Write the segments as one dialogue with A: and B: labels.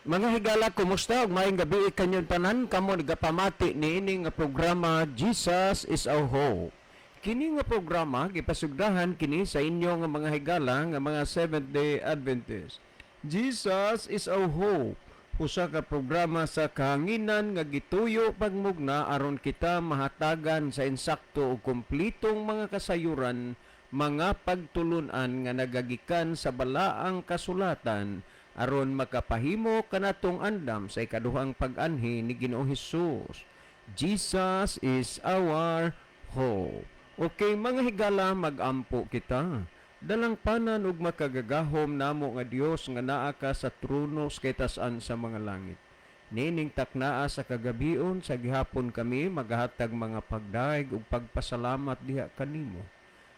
A: Mga higala, kumusta? Ug maayong gabi kanyon tanan, kamo nagapamati niini nga programa Jesus is our Hope. Kini nga programa gipasugdahan kini sa inyo nga mga higala nga mga Seventh-day Adventist. Jesus is our Hope. Usa ka programa sa kahanginan nga gituyo pagmugna aron kita mahatagan sa insakto ug kumplitong mga kasayuran, mga pagtulunan nga nagagikan sa balaang kasulatan aron makapahimo kanatong andam sa ikaduhang pag-anhi ni Ginoong Hesus. Jesus is our hope. Okay, mga higala, magampo kita. Dalang panan ug makagagahom namo nga Dios nga naa ka sa trono kay tas-an sa mga langit. Nining taknaa sa kagabion sa gihapon kami magahatag mga pagdaig ug pagpasalamat diha kanimo.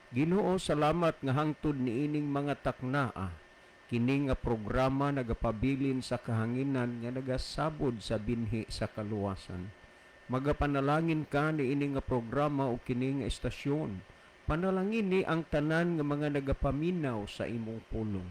A: Ginoo, salamat nga hangtod niining mga taknaa. Kini nga programa nagapabilin sa kahanginan nga nagasabod sa binhi sa kaluwasan. Magapanalangin ka niini nga programa o kini nga estasyon. Panalangin ni ang tanan nga mga nagapaminaw sa imong pulong.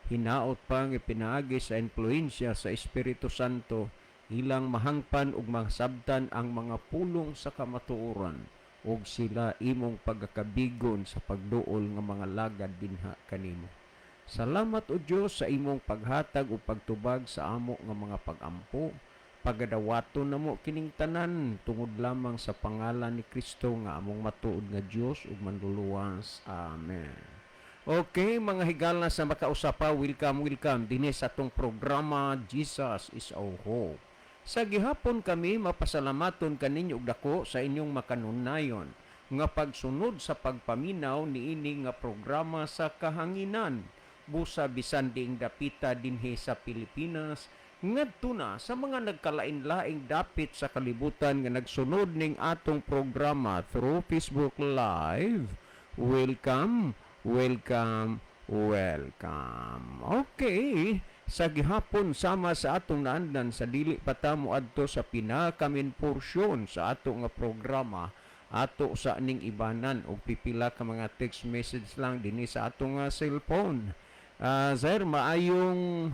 A: Hinaot pa nga pinaagi sa influensya sa Espiritu Santo, ilang mahangpan ug masabtan ang mga pulong sa kamatuoran ug sila imong pagakabigon sa pagduol nga mga lagad dinha kanimo. Salamat o Diyos sa imong paghatag o pagtubag sa amo nga mga pagampo. Pagadawaton namo kining tanan tungod lamang sa pangalan ni Kristo nga among matuod nga Dios ug manluluwas. Amen. Okay, mga higala sa makausapa, welcome dinhi sa atong programa Jesus is our Hope. Sa gihapon kami mapasalamaton kaninyo og dako sa inyong makanunayon nga pagsunod sa pagpaminaw niini nga programa sa kahanginan busa bisan diing dapita dinhi sa Pilipinas ngadto na sa mga nagkalain-laing dapit sa kalibutan nga nagsunod ning atong programa through Facebook Live. Welcome, welcome, welcome. Okay, sa gihapon sama sa atong naandan sa dili pa ta moadto sa pinakamin porsyon sa ato nga programa ato sa ning ibanan og pipila ka mga text message lang dinhi sa ato nga cellphone. Sir, maayong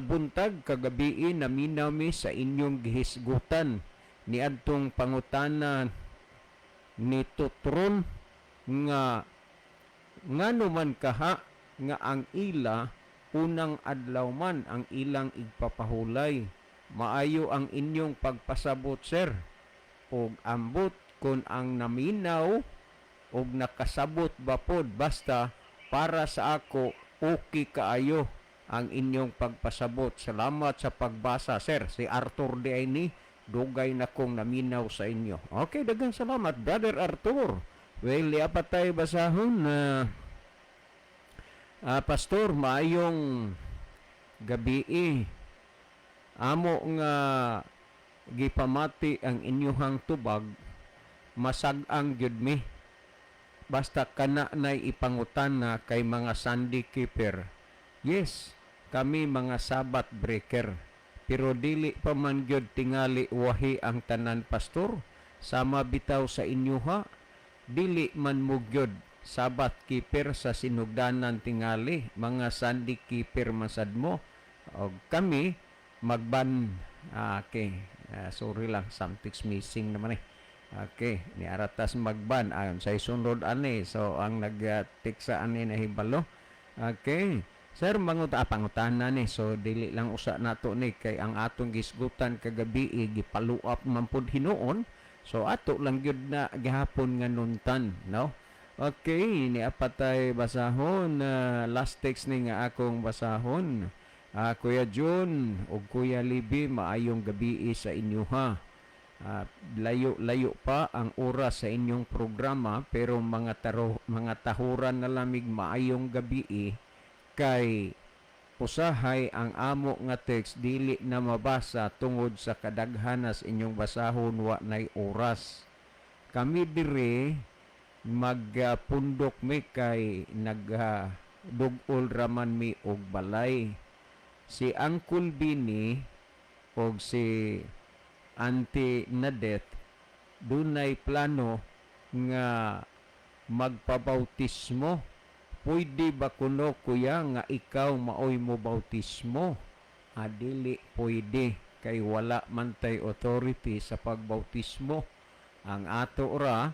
A: buntag kagabi naminaw mi sa inyong gihisgutan ni adtong pangutana ni Tutron nga ngano man kaha nga ang ila unang adlaw man ang ilang igpapahulay. Maayo ang inyong pagpasabot, sir. Og ambot kung ang naminaw og nakasabot ba pod basta para sa ako okay kaayo ang inyong pagpasabot. Salamat sa pagbasa, sir. Si Arthur Diayni, dugay na kong naminaw sa inyo. Okay, daghang salamat, Brother Arthur. Well, liapatay basahon na Pastor, maayong gabi amo nga gipamati ang inyong tubag, masag-ang gyud mi. Basta kana nay ipangutana kay mga Sunday keeper. Yes, kami mga Sabbath breaker. Pero dili pa man gyud tingali wahi ang tanan, pastor. Sama bitaw sa inyo ha. Dili man mo gyud Sabbath keeper sa sinugdanan tingali. Mga Sunday keeper masad mo. O kami magban. Okay. Sorry lang, something's missing naman Okay, ni aratas magban ayon sa sunod ani. So ang nag-tiksa ani na hibalo. Okay. Sir, pangutanan ni. So dili lang usa nato ni kay ang atong gisgutan kagabi gipaluap man pud hinuon. So ato lang gyud na gihapon nga nuntan, no? Okay, ni apatay basahon last text ni nga akong basahon. Kuya June ug Kuya Libby, maayong gabi sa inyo ha. Layo-layo pa ang oras sa inyong programa pero mga tahuran na lamig maayong gabi kay usahay ang amo nga text dili na mabasa tungod sa kadaghanas inyong basahon wa nay oras. Kami dire magpundok mi kay nagdugol raman mi og balay. Si Uncle Bini og si Auntie Nadet dunay plano nga magpabautismo. Pwede ba kuno kuya nga ikaw maoy mo bautismo? Dili pwede kay wala man tay authority sa pagbautismo. Ang ato ra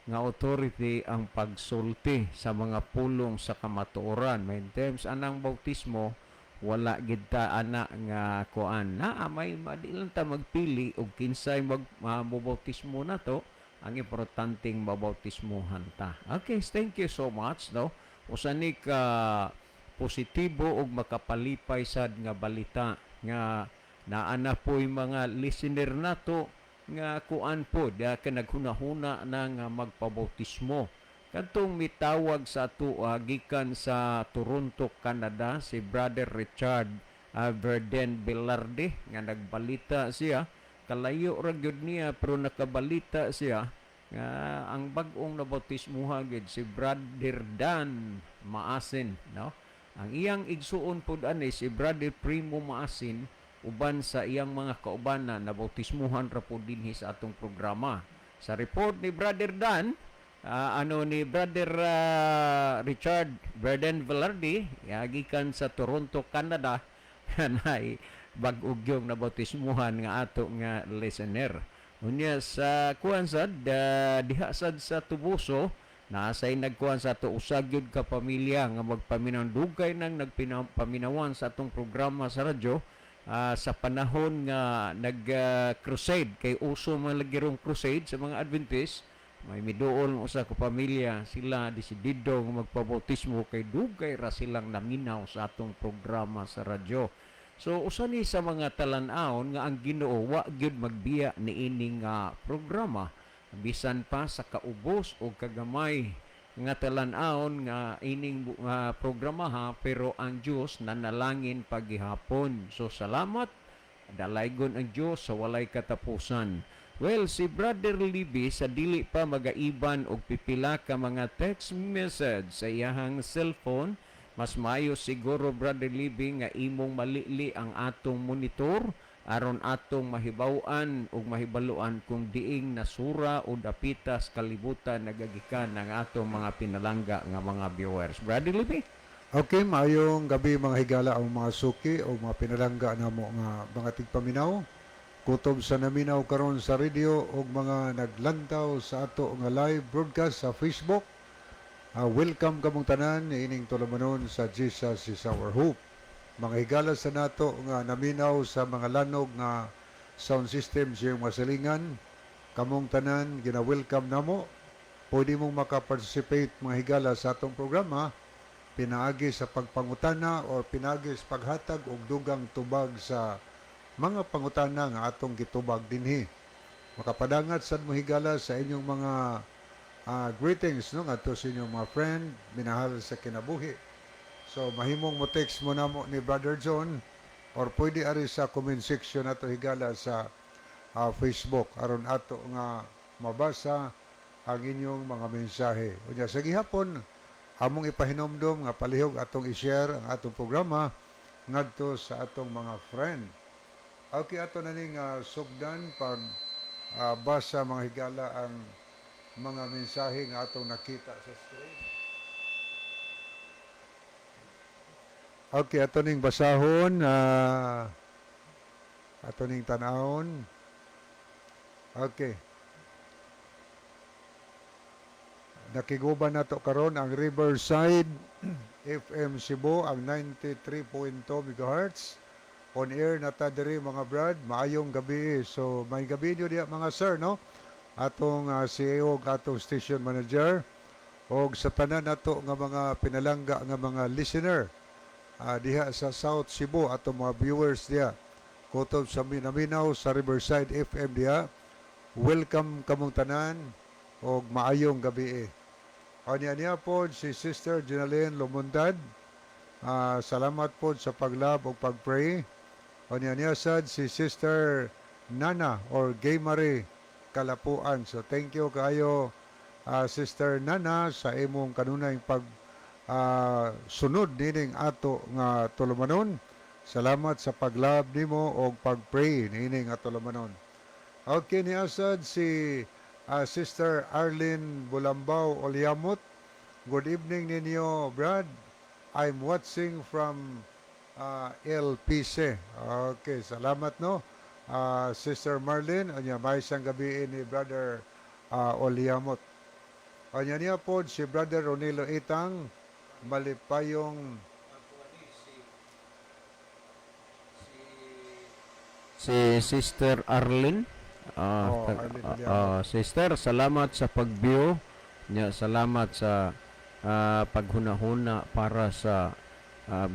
A: nga authority ang pagsulti sa mga pulong sa kamatuoran. May terms anang bautismo, wala gid ta ana nga kuan na may di lang ta magpili og kinsay mabautismo na to. Ang importanteng mabautismohan ta. Okay, thank you so much no. Usa ni ka positibo og makapalipay sad nga balita nga naana po'y mga listener nato nga kuan po da ka naghunahuna na nga magpabautismo. Kadtong mitawag sa ato gikan sa Toronto, Canada si Brother Richard Verden Velarde nga nagbalita siya. Kalayo ra gyud niya pero nakabalita siya nga ang bag-ong nabautismuha gid si Brother Dan Maasin, no? Ang iyang igsuon pud ani si Brother Primo Maasin uban sa iyang mga kaubanan na bautismuhan ra po dinhi sa atong programa. Sa report ni Brother Dan, ni Brother Richard Verden Velarde, gikan sa Toronto, Canada, na bag-ugyong na bautismuhan nga ato nga listener. Unya sa kuan sad diha sad sa Tubuso, nasay nagkuhan sa ato usag gyud ka pamilya nga magpaminaw dugay nang nagpaminawan sa atong programa sa radyo. Sa panahon nga nag-crusade, kay uso mga lagirong crusade sa mga Adventist, may miduol usa ka pamilya, sila desidido nga magpabautismo kay dugay ra silang naminaw sa atong programa sa radyo. So usa ni sa mga talan-aon nga ang Ginoo wa gyud magbiya niining programa bisan pa sa kaubos o kagamay nga talan-aon nga ining programa ha, pero ang Dios nanalangin paghihapon. So salamat, dalaygon ang Dios sa walay katapusan. Well, si Brother Libby sa dili pa magaiban og pipila ka mga text message sa iyahang cellphone, mas mayo siguro Brother Libby nga imong malili ang atong monitor aron atong mahibaw-an ug mahibaluan kung diing nasura o dapitas kalibutan nagagikan ng atong mga pinalangga nga mga viewers. Brother Libby?
B: Okay, maayong gabi mga higala ang mga suki o mga pinalangga na mo nga mga tigpaminaw. Kutob sa naminaw karon sa radio o mga naglantaw sa ato nga live broadcast sa Facebook. Welcome kamong tanan ining tulumanon sa Jesus is our hope. Mga higala sa nato nga naminaw sa mga lanog nga sound system sa mga silingan, kamong tanan gina-welcome namo. Pwede mong makaparticipate mga higala sa atong programa, pinaagi sa pagpangutana o pinaagi sa paghatag og dugang tubag sa mga pangutana nga atong gitubag dinhi. Makapadangat sad mo higala sa inyong mga greetings no ngadto sa inyong mga friend, minahal sa kinabuhi. So mahimong mo text mo namo ni Brother John or pwede ari sa comment section nato higala sa Facebook aron ato nga mabasa ang inyong mga mensahe. Unya sa gihapon among ipahinomdom nga palihog atong i-share ang atong programa ngadto sa atong mga friend. Okay, ato na ning sugdan pag basa mga higala ang mga mensahe nga atong nakita sa screen. Okay, ato ning basahon, ato ning tanahon. Okay. Nakiguban nato karon ang Riverside FM Cebu ang 93.2 MHz. On air na ta diri mga brad, maayong gabi. So may gabi niyo diya mga sir no. Atong CEO ug atong station manager og sa tanan nato nga mga pinalangga nga mga listener. Diha sa South Cebu ato mga viewers diha kutob sa minaminaw sa Riverside FM diha. Welcome kamong tanan og maayong gabi. Niya po si Sister Jenaline Lumundad. Salamat po sa paglab o pagpray. Niya sad si Sister Nana or Gay Marie Kalapuan. So thank you kayo Sister Nana sa imong kanunay sunod nining ato nga tulumanon. Salamat sa paglab nimo og pagpray nining nga tulumanon. Okay, niya sad si Sister Arlene Bulambao Olyamot. Good evening ninyo, Brad. I'm watching from LPC. Okay, salamat no. Sister Marlene, anya may isang gabi ni Brother Oliamot. Anya niya po si Brother Ronilo Itang, malipayong
A: Si Sister Arlene.
B: Arlene Oliamot.
A: Sister, salamat sa pag-view. Salamat sa paghuna-huna para sa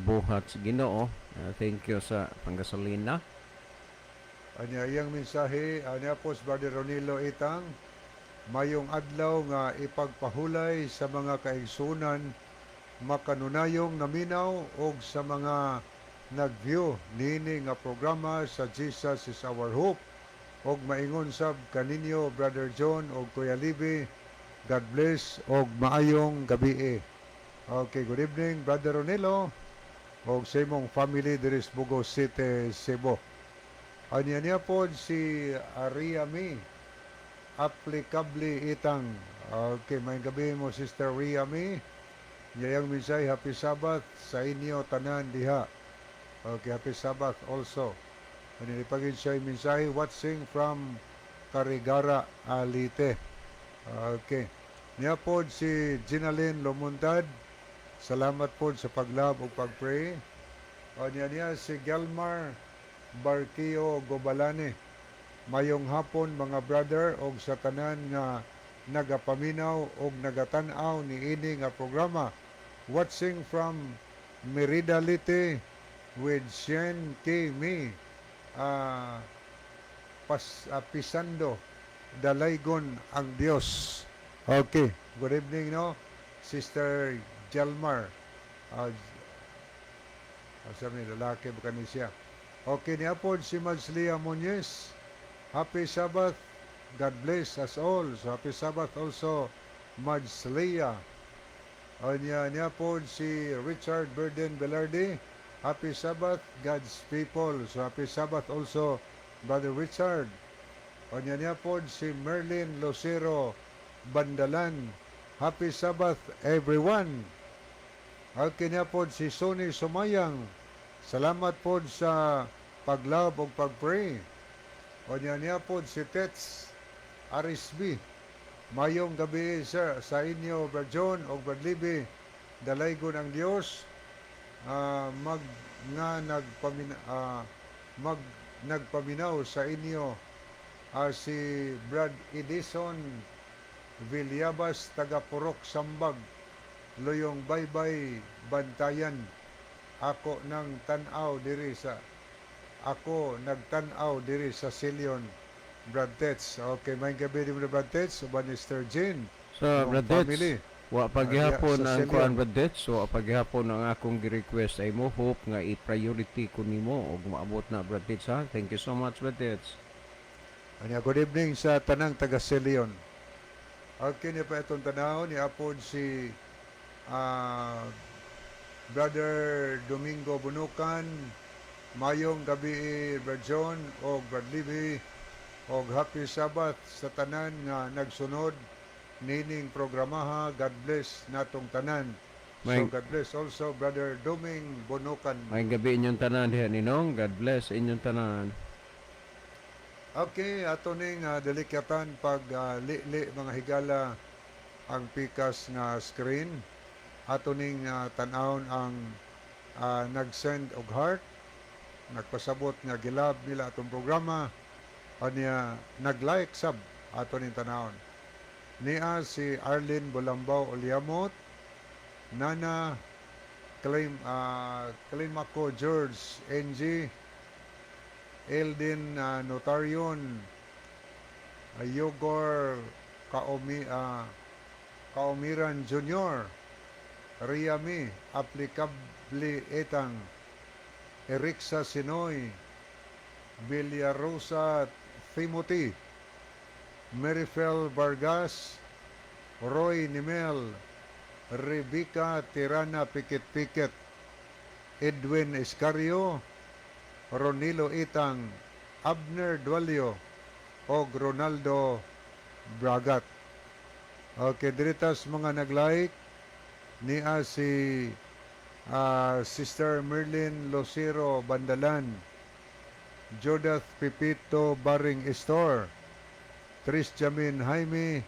A: buhat sa Ginoo. Thank you sa panggasolina.
B: Anya iyang mensahe, anya po si Brother Ronilo Itang, mayong adlaw nga ipagpahulay sa mga kaigsunan makanunayong naminaw og sa mga nag-view nini nga programa sa Jesus is Our Hope og maingon sab kaninyo Brother John og Kuya Libby. God bless og maayong gabi. Okay, good evening Brother Ronilo og sa imong family diri sa Bugo City, Cebu. Anya niya po si Riami applicably Itang. Okay, may gabi mo Sister Riami. Yayang misay, happy Sabbath sa inyo tanan diha. Okay, happy Sabbath also. Ano ipagin siya minsay, watching from Carigara, Alite. Okay. Niya po si Ginaline Lomuntad. Salamat po sa paglab o pagpray. O niya si Gelmar Barquio Gobalane. Mayong hapon mga brother og sa tanan nga nagapaminaw og nagatanaw ni ini nga programa. Watching from Merida Lite with Shen K. Mi pisando dalaygon ang Dios. Okay, good evening no Sister Jalmar. Sabi lalaki ba kani siya? Okay, niya po si Madslia Muñez. Happy Sabbath. God bless us all. So happy Sabbath also Madslia. Niya po si Richard Burden Velarde. Happy Sabbath, God's people. So happy Sabbath also, Brother Richard. Niya po si Merlin Lucero Bandalan. Happy Sabbath, everyone. Okay niya po si Sonny Sumayang. Salamat po sa paglab o pagpray. Niya po si Tets Arisby. Mayong gabi sir sa inyo Brad John o Brad Libby. Dalaygon ang Dios. Nagpaminaw sa inyo si Brad Edison Villabas taga Purok Sambag. Loyong baybay bantayan. Ako nagtanaw diri sa Silion. Brad Tets. Okay, may gabi din Brad Tets. Uban ni Mr. Jean.
A: So, Brad
B: family.
A: Tets, wa paghihapon
B: sa
A: ang
B: Silion.
A: kuan Brad Tets, wa paghihapon ang akong gi-request ay mo hope nga i-priority ko nimo og maabot na Brad Tets ha. Thank you so much Brad Tets.
B: Good evening sa tanang taga Silion. Okay, niya pa itong tanaw ni apod si Brother Domingo Bunukan. Mayong gabi Brad John o Brad Libby og happy Sabbath sa tanan nga nagsunod nining programaha. God bless natong tanan. So God bless also Brother Doming Bunukan.
A: May gabi inyong tanan diha ninong. God bless inyong tanan.
B: Okay, ato ning delikatan pag li mga higala ang pikas nga screen. Ato ning tan-awon ang nag-send og heart, nagpasabot nga gilab nila atong programa. Niya nag-like sab ato ning tan-awon. Niya si Arlene Bolambaw Oliamot, Nana Climaco George NG, Eldin Notarion, Yogor Kaumiran Jr., Riami Applicabli Etang, Eriksa Sinoy, Villarosa Timothy, Merifel Vargas, Roy Nimel, Rebecca Tirana Pikit-Pikit, Edwin Escario, Ronilo Itang, Abner Dualio, o Ronaldo Bragat. Okay, diritas mga nag-like niya si Sister Merlin Lucero Bandalan, Judith Pipito Baring Estor, Tris Jamin Jaime,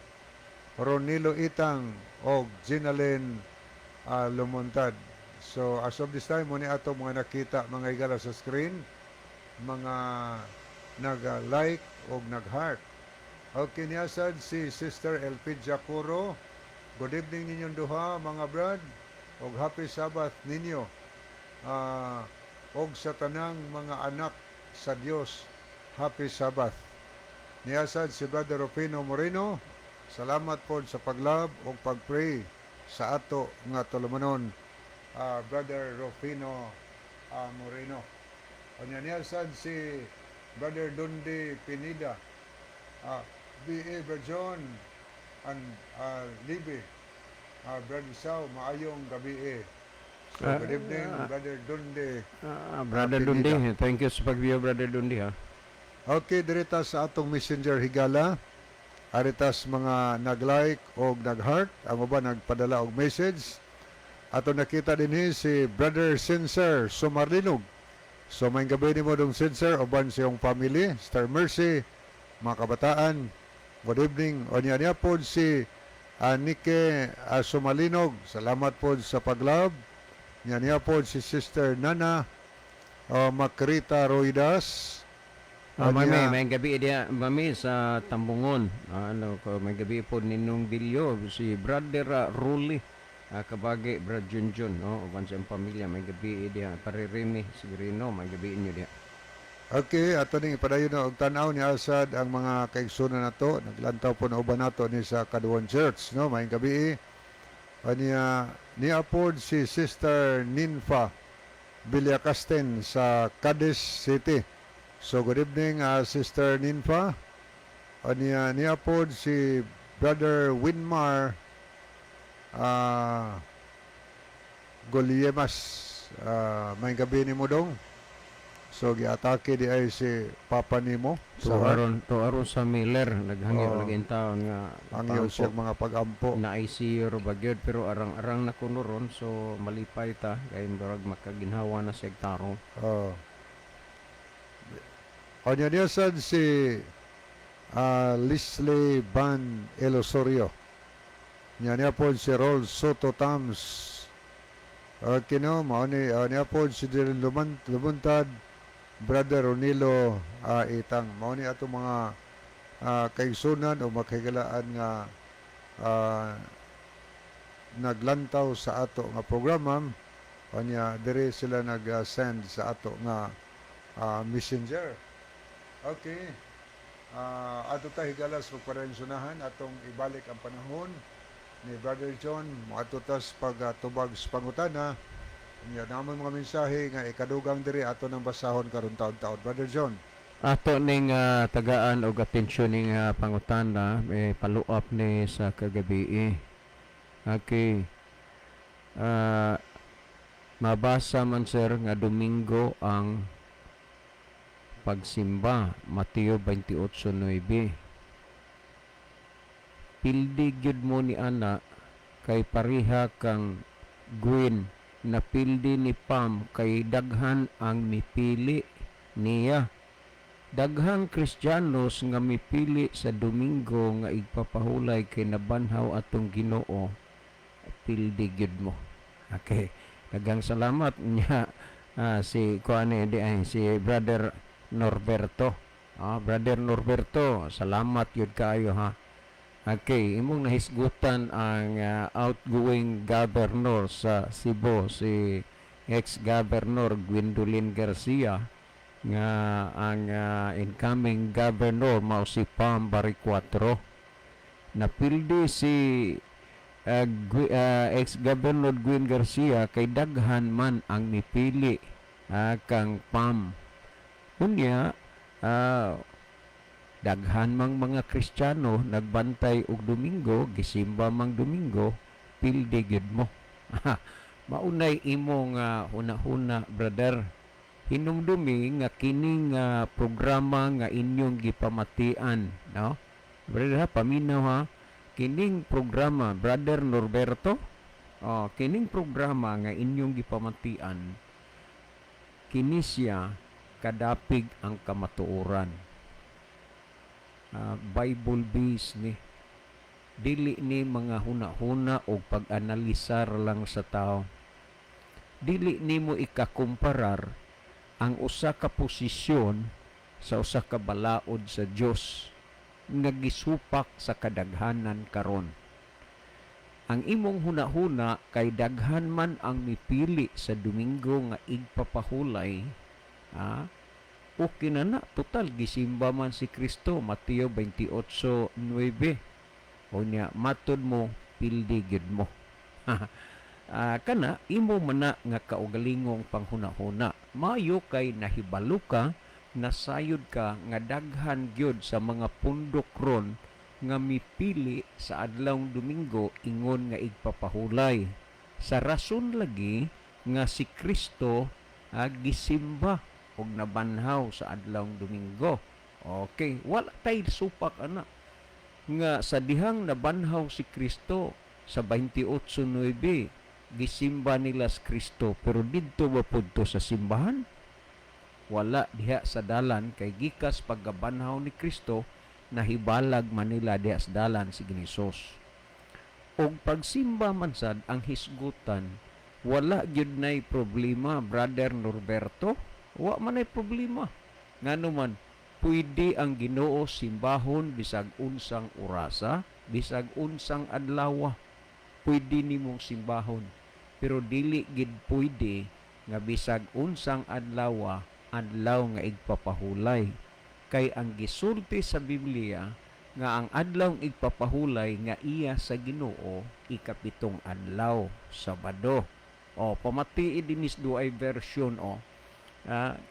B: Ronilo Itang, o Ginalyn Lumuntad. So as of this time, muna ato mga nakita mga higala sa screen, mga nag-like o nag-heart. Okay, niyasad si Sister Elpidia Curo. Good evening ninyong duha mga brad, og happy Sabbath ninyo. Og sa tanang mga anak sa Dios, happy Sabbath. Niyasad si Brother Rufino Moreno. Salamat po sa paglab o pagpray sa ato nga tulumanon, Brother Rufino Moreno. O niyasad si Brother Dundi Pinida, B.A. Brajon, and Libby, Brother Sao, maayong gabi. So, good evening, Brother Dundi.
A: Brother Dundi, thank you sa pag-view, Brother Dundi, ha.
B: Okay, dirita sa atong messenger higala. Aritas mga nag-like o nag-heart, ang uban nagpadala og message. Ato nakita din si Brother Sincere Sumarlinog. So may gabi ni mo dong Sincere, uban siyong family, Star Mercy, mga kabataan. Good evening. O niya po si Nike Sumalinog. Salamat po sa paglab. Niya po si Sister Nana Makrita Roidas.
A: May gabi dia mami sa Tambungon. May gabi po ninong Dilyo si Brother Ruli, kabagi Brad Junjun, no, uban sa pamilya. May gabi dia paririmi sigurino, may gabi inyo dia.
B: Okay, ato ning ipadayon na og tan-aw ni Asad ang mga kaigsunan nato. Naglantaw po na uban nato ni sa Kaduan Church, no, may gabi. Niya pod si Sister Ninfa Villakasten sa Cadiz City. So good evening, Sister Ninfa. Niya pod si Brother Winmar Goliemas. May gabi ni mo dong. So giatake di ay si Papa nimo
A: To aron sa Miller naghangyo lagi taon nga
B: ang iyong siya mga pag-ampo.
A: na ICU ro bagyod pero arang na kuno ron, so malipay ta kay murag makaginhawa na sa tarong.
B: Niya sad si Leslie Van Elosorio. Niya po si Rol Soto Tams. Kino mao ni niya po si Dylan Lumuntad, Brother Ronilo Itang. Mao ni ato mga kaigsunan o makahigalaan nga naglantaw sa ato nga programa. Niya dire sila nag-send sa ato nga messenger. Okay. Ato ta higalas pagparensunahan atong ibalik ang panahon ni Brother John ato tas pagtubag sa pangutana. Niya namon mga mensahe nga ikadugang diri ato nang basahon karon taon-taon. Brother John.
A: Ato ning tagaan og atensyon ning pangutana may follow-up ni sa kagabi. Okay. Mabasa man sir nga Domingo ang pagsimba, Mateo 28:9. Pildi gyud mo ni ana kay pareha kang Gwen na pildi ni Pam kay daghan ang mipili niya. Daghang Kristiyanos nga mipili sa Domingo nga igpapahulay kay nabanhaw atong Ginoo. Pildi gyud mo. Okay. Daghang salamat niya si kuane di ay si Brother Norberto. Brother Norberto, salamat yun kayo ha. Okay, imong nahisgutan ang outgoing governor sa Cebu, si ex-governor Gwendolyn Garcia, nga ang incoming governor mao si Pam Baricuatro. Napildi si ex-governor Gwen Garcia kay daghan man ang mipili kang Pam. Unya, daghan mang mga Kristiyano nagbantay og Domingo, gisimba mang Domingo, pildi gyud mo. Maunay imong huna-huna, brother. Hinumdumi nga kining programa nga inyong gipamatian, no? Brother, paminaw ha. Kining programa, Brother Norberto, Kining programa nga inyong gipamatian, kini siya kadapig ang kamatuoran. Bible based ni. Dili ni mga huna-huna o pag-analisar lang sa tao. Dili ni mo ikakumparar ang usa ka posisyon sa usa ka balaod sa Dios nga gisupak sa kadaghanan karon. Ang imong huna-huna kay daghan man ang mipili sa Domingo nga igpapahulay, okay na total gisimba man si Kristo, Mateo 28:9. O niya, matod mo, pildi gyud mo. Kana, imo man nga kaugalingong panghuna-huna. Mayo kay nahibalo ka, nasayod ka, nga daghan gyud sa mga pundok ron nga mipili sa adlawng Domingo ingon nga igpapahulay. Sa rason lagi nga si Kristo gisimba og nabanhaw sa adlawng Domingo. Okay, wala tay supak ana nga sa dihang nabanhaw si Kristo sa 28:9 gisimba nila si Kristo, pero didto ba pudto sa simbahan? Wala diha sa dalan, kay gikas paggabanhaw ni Kristo nahibalag Manila diha sa dalan si Ginisos. Og pagsimba man sad ang hisgutan, wala gyud nay problema, Brother Norberto. Wa man nay problema. Ngano man, pwede ang Ginoo simbahon bisag unsang orasa, bisag unsang adlaw. Pwede nimong simbahon, pero dili gid pwede nga bisag unsang adlaw nga igpapahulay. Kay ang gisulti sa Biblia nga ang adlaw igpapahulay nga iya sa Ginoo ikapitong adlaw, Sabado. Pamatii dinis duay version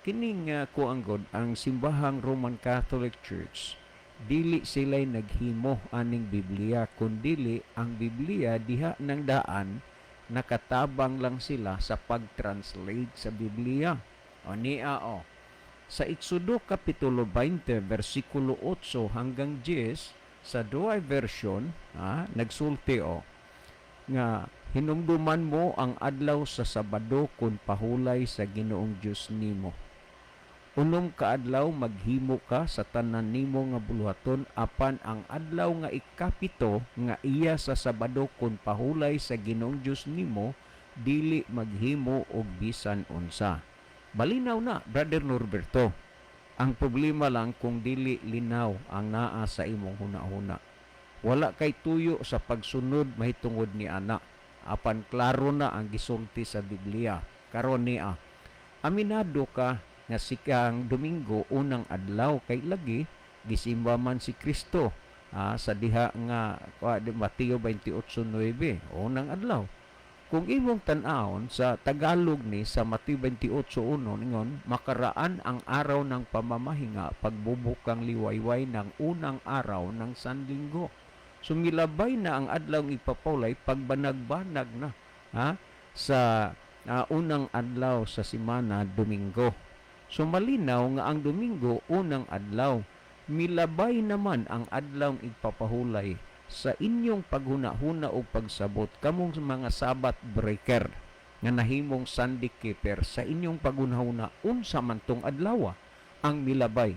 A: kining kuanggod ang simbahang Roman Catholic Church, dili sila'y naghimo aning Biblia, kundili ang Biblia diha ng daan nakatabang lang sila sa pag-translate sa Biblia. Sa Exodo Kapitulo 20, versikulo 8 hanggang 10, sa duay version, nagsulti nga hinumduman mo ang adlaw sa Sabado kun pahulay sa Ginoong Dios nimo. Unom ka adlaw maghimo ka sa tanan nimo nga buluhaton, apan ang adlaw nga ikapito nga iya sa Sabado kun pahulay sa Ginoong Dios nimo, dili maghimo og bisan unsa. Balinaw na, Brother Norberto. Ang problema lang kung dili linaw ang naa sa imong huna-huna. Wala kay tuyo sa pagsunod mahitungod ni ana. Apan klaro na ang gisulti sa Biblia. Karon niya, aminado ka nga sikang Domingo unang adlaw kay lagi gisimba man si Kristo sa diha nga Mateo 28:9 unang adlaw. Kung imong tan-awon sa Tagalog ni sa Mateo 28:1 ningon, makaraan ang araw ng pamamahinga pagbubukang liwayway ng unang araw ng Sanlinggo. Sumilabay na ang adlaw ipapawlay pagbanag-banag na sa unang adlaw sa simana, Domingo. So malinaw nga ang Domingo unang adlaw, milabay naman ang adlaw ipapahulay sa inyong paghuna-huna o pagsabot kamong mga Sabbath breaker nga nahimong Sunday keeper sa inyong paghuna-huna unsa man tong adlaw ang milabay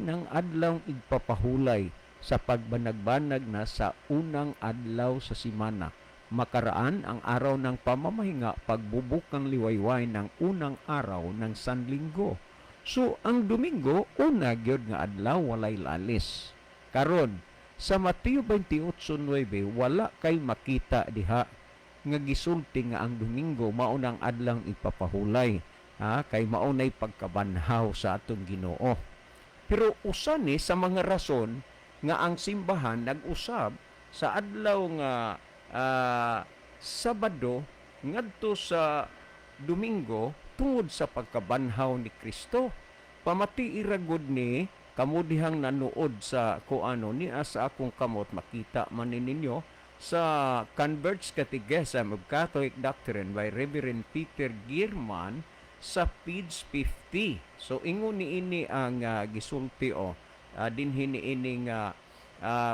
A: ng adlaw igpapahulay sa pagbanag-banag na sa unang adlaw sa simana. Makaraan ang araw ng pamamahinga pagbubukang liwayway ng unang araw ng Sanlinggo. So ang Domingo una gyud nga adlaw walay lalis. Karon sa Mateo 28:9 wala kay makita diha nga gisulti nga ang Domingo maunang adlaw ipapahulay, kay maunay pagkabanhaw sa atong Ginoo. Pero usa ni sa mga rason nga ang simbahan nag-usab sa adlaw nga Sabado ngadto sa Domingo tungod sa pagkabanhaw ni Kristo. Pamati iragod ni kamo dihang nanood sa ni sa akong kamot, makita man ninyo sa Converts Catechism of Catholic Doctrine by Reverend Peter Gierman sa page 50. So ingon ni ini ang gisulti dinhi ni ini nga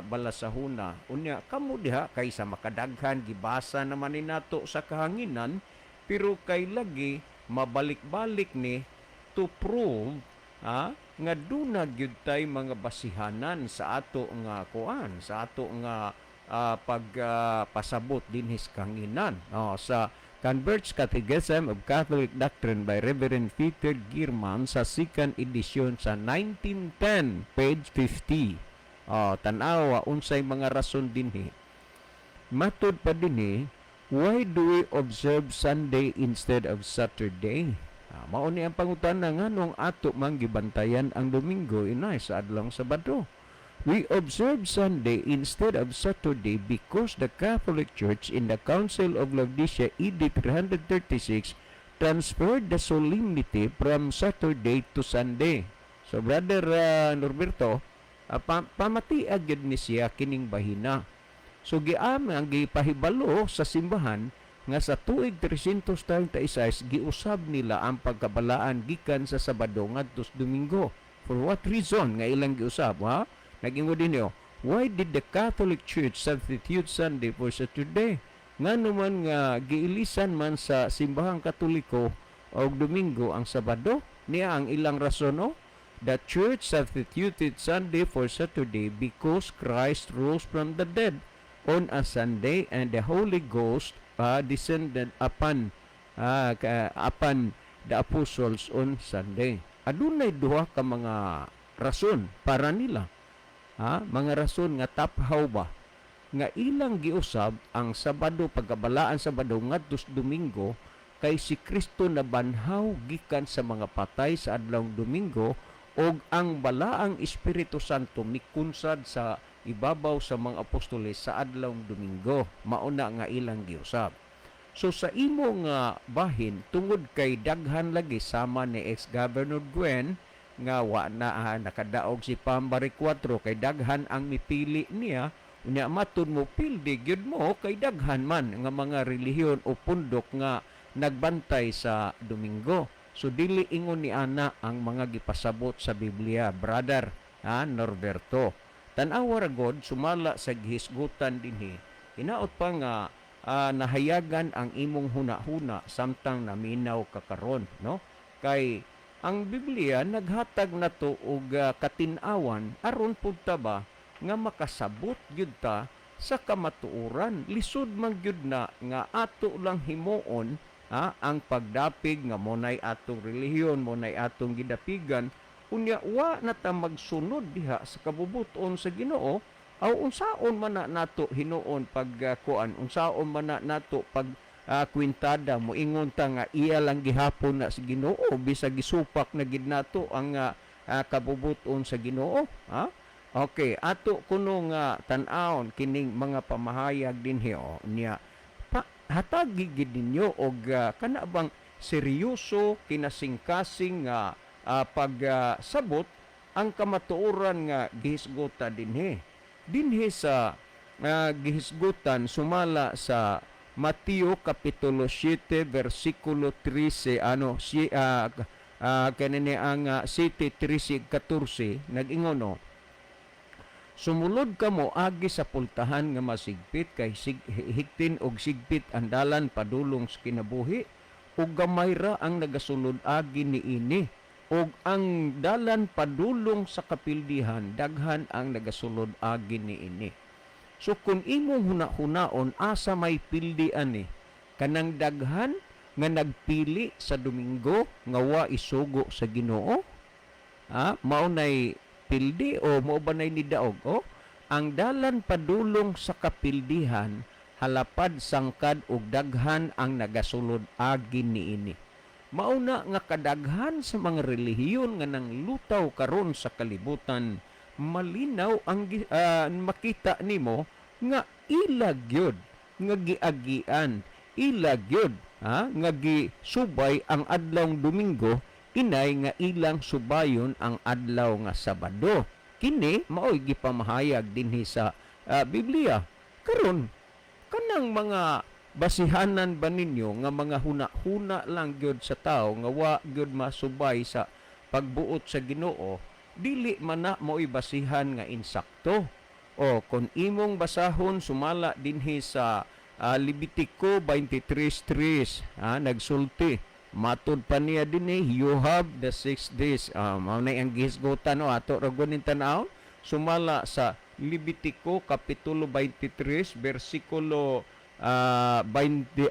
A: balasahuna. Unya kamo diha kaysa makadaghan gibasa naman ni nato sa kahanginan, pero kay lagi mabalik-balik ni to prove nga duna gyud tay mga basihanan sa ato nga kuan, sa ato nga pagpasabot dinhi sa kahanginan. Sa Convert's Catechism of Catholic Doctrine by Reverend Peter Gierman sa 2nd edition sa 1910, page 50. Tanawa unsay mga rason dinhi. Matod pa dinhi, why do we observe Sunday instead of Saturday? Mao ni ang pangutana nganong ato man gibantayan ang Domingo inay sa adlong Sabado. We observe Sunday instead of Saturday because the Catholic Church in the Council of Laodicea AD 336 transferred the solemnity from Saturday to Sunday. So Brother Norberto, pamatiag yun ni siya kining bahina. So giamang gipahibalo sa simbahan nga sa tuig 336 giusab nila ang pagkabalaan gikan sa Sabado ngadto sa Domingo. For what reason nga ilang giusab, ha? Nag-ingo din niyo, why did the Catholic Church substitute Sunday for Saturday? Nga naman nga giilisan man sa simbahang Katoliko o Domingo ang Sabado? Niya ang ilang rason, no? The Church substituted Sunday for Saturday because Christ rose from the dead on a Sunday and the Holy Ghost descended upon the apostles on Sunday. Adunay duha ka mga rason para nila. Mga rason nga taphaw ba nga ilang giusab ang Sabado, pagkabalaan Sabado ngadto sa Domingo, kay si Kristo nabanhaw gikan sa mga patay sa adlawng Domingo og ang balaang Espiritu Santo mikunsad sa ibabaw sa mga apostoles sa adlawng Domingo. Mauna nga ilang giusab. So sa imo nga bahin, tungod kay daghan lagi sama ni ex-Governor Gwen nga wa na nakadaog si Pambari 4 kay daghan ang mipili niya, unya matud mo pildi gyud mo kay daghan man nga mga relihiyon o pundok nga nagbantay sa Domingo. So dili ingon ni ana ang mga gipasabot sa Biblia, Brother Norberto. Tan-awa ra god sumala sa gihisgutan dinhi. Hinaot pa nga nahayagan ang imong hunahuna samtang naminaw ka karon, no? Kay ang Biblia naghatag nato og katin-awan aron pud ta ba nga makasabot gyud ta sa kamatuoran. Lisod man gyud na nga ato lang himuon ang pagdapig nga monay atong relihiyon, monay atong gidapigan, unya wa na ta magsunod diha sa kabubuton sa Ginoo. Aw unsaon man na nato hinuon pagkuan, unsaon man na nato pag kwintada mo ingon ta nga iya lang gihapon na sa Ginoo, bisag gisupak na gid nato ang kabubuton sa Ginoo. Okay, ato kuno nga tan-awon kining mga pamahayag dinhi niya. Hatagi gid ninyo og kana bang seryoso kinasingkasing nga pagsabot ang kamatuoran nga gihisgota dinhi. Dinhi sa gihisgutan sumala sa Mateo kapitulo 7 versikulo 13 kanini ang 7:13-14 nag-ingon no, sumulod kamo agi sa pultahan nga masigpit kay higtin og sigpit ang dalan padulong sa kinabuhi ug gamay ra ang nagasulod agi niini ug ang dalan padulong sa kapildihan daghan ang nagasulod agi niini. So kung imong huna-hunaon asa may pildi ani kanang daghan nga nagpili sa Domingo nga wa isugo sa Ginoo, mao nay pildi o mao ba nay nidaog ang dalan padulong sa kapildihan halapad sangkad ug daghan ang nagasulod agi niini. Mao na nga kadaghan sa mga relihiyon nga nanglutaw karon sa kalibutan, malinaw ang makita nimo nga ilag yun nga giagian, ilag yun nga gisubay ang adlawng Domingo, inay nga ilang subayon ang adlaw nga Sabado. Kini mao'y gipamahayag dinhi sa Biblia. Karon kanang mga basihanan ba ninyo nga mga huna-huna lang gyud sa tao nga wa gyud masubay sa pagbuot sa Ginoo, dili man na mo'y basihan nga insakto. O kung imong basahon sumala dinhi sa Levitico 23:3, nagsulti matud pa niya dinhi, you have the 6 days. Mao na ang gihisgutan no ato ra gunin tan-aw sumala sa Levitico kapitulo 23 bersikulo 20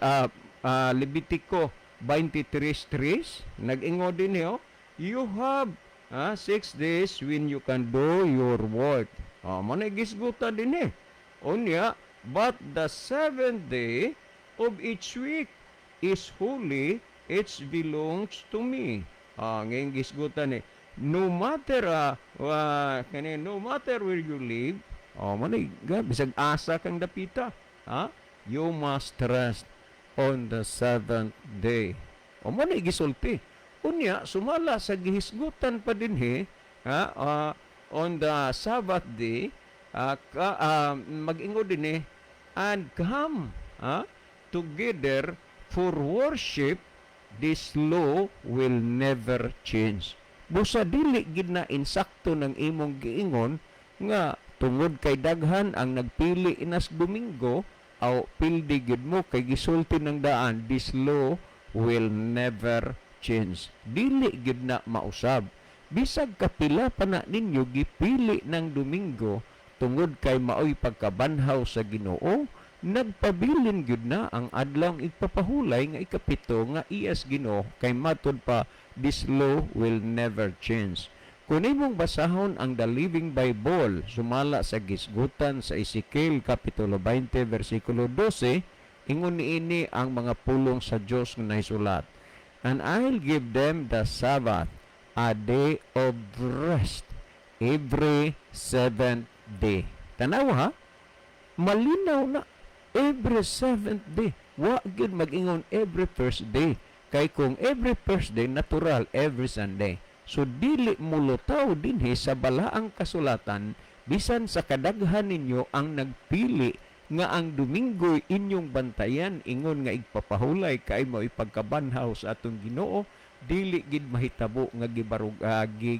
A: Levitico 23:3 nag-ingo din niyo, you have 6 days when you can do your work. Mo na gisgutan din unya, but the 7th day of each week is holy, it belongs to me. Ngayon gisgutan no matter no matter where you live, mo na bisag asa kang dapita, you must rest on the 7th day. Mo na gisulti. Unya sumala sa gihisgutan pa dinhi, on the Sabbath day, mag-ingo din and come together for worship, this law will never change. Busa dili gid na insakto ng imong giingon nga tungod kay daghan ang nagpili inas Domingo aw pildi gid mo kay gisulti ng daan, this law will never change. Dili gid na mausab. Bisag kapila pa na ninyo gipili ng Domingo tungod kay maoy pagkabanhaw sa Ginoo, nagpabilin gyud na ang adlaw ipapahulay nga ikapito nga iyas Ginoo kay matud pa, this law will never change. Kung imong basahon ang The Living Bible sumala sa gisgutan sa Ezekiel kapitulo 20 bersikulo 12, ingon niini ang mga pulong sa Dios nga naisulat, and I'll give them the Sabbath, a day of rest, every 7th day. Tanaw ha? Malinaw na. Every 7th day. Wa gyud mag-ingon every first day. Kay kung every first day, natural every Sunday. So dili mulutaw dinhi sa balaang kasulatan bisan sa kadaghan ninyo ang nagpili nga ang Domingo inyong bantayan ingon nga igpapahulay kay mo ipagkabanhaw sa atong Ginoo, dili gid mahitabo nga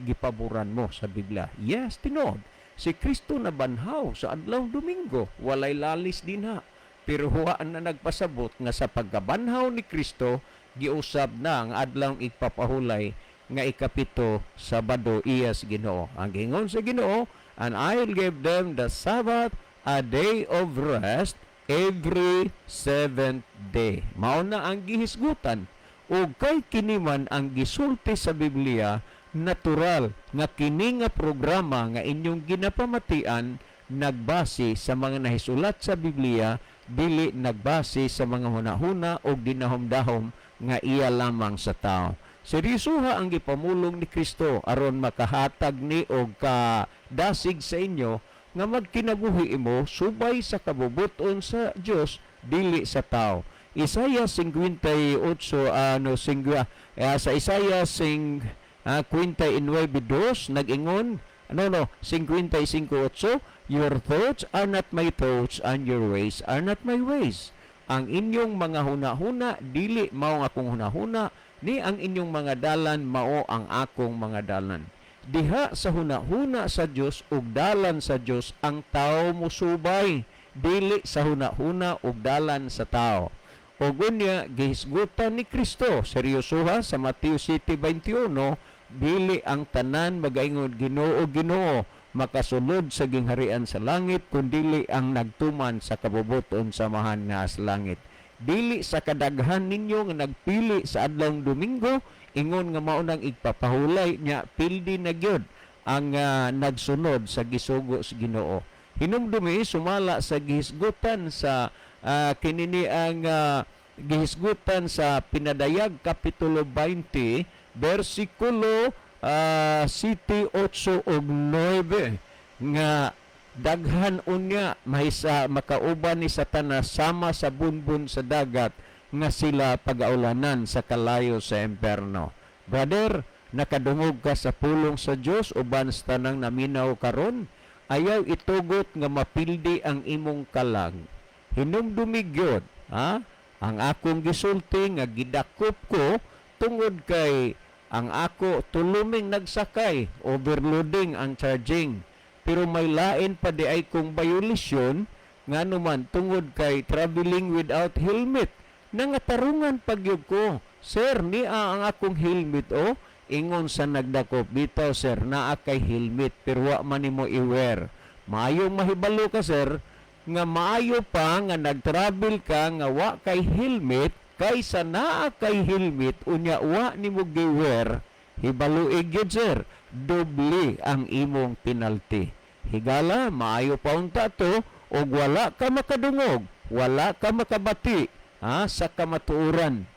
A: gipaboran mo sa Biblia. Yes, tinod. Si Kristo na banhaw sa adlaw Domingo, walay lalis din ha. Pero huwaan na nagpasabot nga sa pagkabanhaw ni Kristo, giusab na ang adlaw igpapahulay nga ikapito Sabado iyas Ginoo. Ang gingon sa Ginoo, and I'll give them the Sabbath, a day of rest, every 7th day. Mao na ang gihisgutan. O kay kini man ang gisulti sa Biblia, natural nga kini nga programa nga inyong ginapamatian nagbase sa mga nahisulat sa Biblia, dili nagbase sa mga hunahuna o dinahom-dahom nga iya lamang sa tao. Seryosoha ang gipamulong ni Kristo aron makahatag ni og kadasig sa inyo nga magkinabuhi imo subay sa kabubuton sa Dios dili sa tao. Isaiah 58 sa Isaiah 59:2 nag-ingon 55:8, your thoughts are not my thoughts and your ways are not my ways. Ang inyong mga hunahuna dili mao ang akong hunahuna, ni ang inyong mga dalan mao ang akong mga dalan. Diha sa hunahuna sa Dios ug dalan sa Dios ang tao musubay, dili sa hunahuna ug dalan sa tao. Ug unya gihisgutan ni Kristo seryosoha sa Mateo 7:21, dili ang tanan magaingon Ginoo Ginoo makasulod sa gingharian sa langit, kundili ang nagtuman sa kabubuton sa mahan nga sa langit. Dili sa kadaghan ninyo nga nagpili sa adlaw Domingo, ingon nga mao nang igpapahulay nya pildi na gyud ang nagsunod sa gisugo sa Ginoo. Hinumdumi sumala sa gihisgutan sa kinini ang gihisgutan sa Pinadayag kapitulo 20 bersikulo 7, 8 ug 9 nga daghan unya mahisa makauban ni Satanas sama sa bunbun sa dagat nga sila pagaulanan sa kalayo sa emperno. Brother, nakadungog ka sa pulong sa Dios uban sa tanang naminaw karon, ayaw itugot nga mapildi ang imong kalag. Hinumdumi gyud ang akong gisulti nga gidakop ko tungod kay ang ako tuluming nagsakay, overloading ang charging. pero may lain pa di ay kung violasyon nga naman tungod kay traveling without helmet. Nangatarungan pagyud ko, sir, niya ang akong helmet o ingon sa nagdakop bitaw sir naa kay helmet pero wa man nimo i-wear. Maayong mahibalo ka sir nga maayo pa nga nag-travel ka nga wa kay helmet kaysa naa kay helmet unya wa nimo gi-wear. Hibaluig gyud sir, doble ang imong penalty. Higala maayo pa unta to og wala ka makadungog, wala ka makabati sa kamatuoran.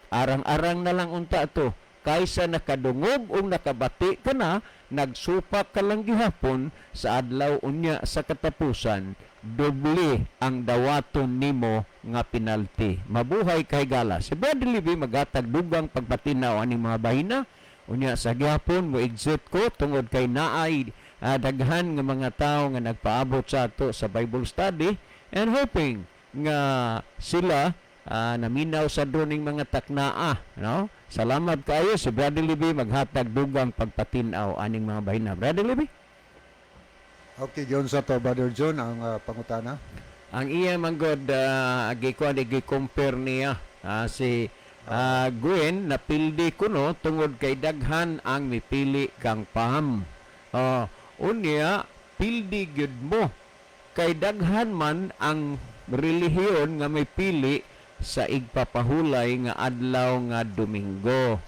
A: Arang-arang na lang unta to kaysa nakadungog o nakabati ka na, nagsupak ka lang gihapon sa adlaw unya sa katapusan, doble ang dawaton nimo nga penalty. Mabuhay kay gala. Si Brother Libby magatag dugang pagpatinaw aning mga bahina. Unya sa gihapon mo exit ko tungod kay naay daghan nga mga tawo nga nagpaabot sa ato sa Bible study and hoping nga sila naminaw sa droning mga taknaa, no? Salamat kayo si Brother Libby maghatag dugang pagpatinaw aning mga bahina. Brother Libby?
B: Okay, John sa to, Brother John, ang pangutana.
A: Ang iya manggod gi-compare niya si Gwen napildi kuno tungod kay daghan ang mipili kang pam. Unya pildi gyud mo kay daghan man ang relihiyon nga may pili sa igpapahulay nga adlaw nga Domingo.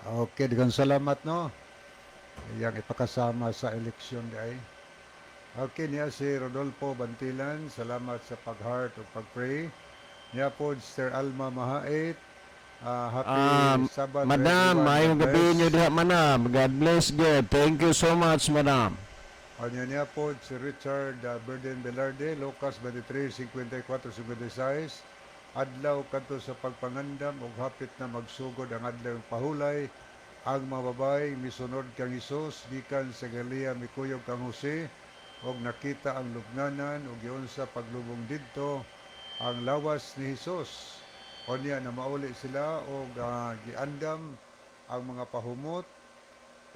B: Okay, daghang salamat no. Yang ipakasama sa eleksyon di ay. Okay, niya si Rodolfo Bantilan, salamat sa pag-heart o pag-pray. Niya po, Sir Alma Mahait, happy Sabbath.
A: Madam, mayong gabi niyo diha madam. God bless God. Thank you so much, madam.
B: Niya po, si Richard Burden Velarde, Lucas 23, 54, 56. Adlaw kadto sa pagpangandam ug hapit na magsugod ang adlaw pahulay. Ang mga babae misunod kang Hesus gikan sa Galilea mikuyog kang Jose og nakita ang lubnganan ug giun sa paglubong didto ang lawas ni Hesus. Unya na mauli sila og giandam ang mga pahumot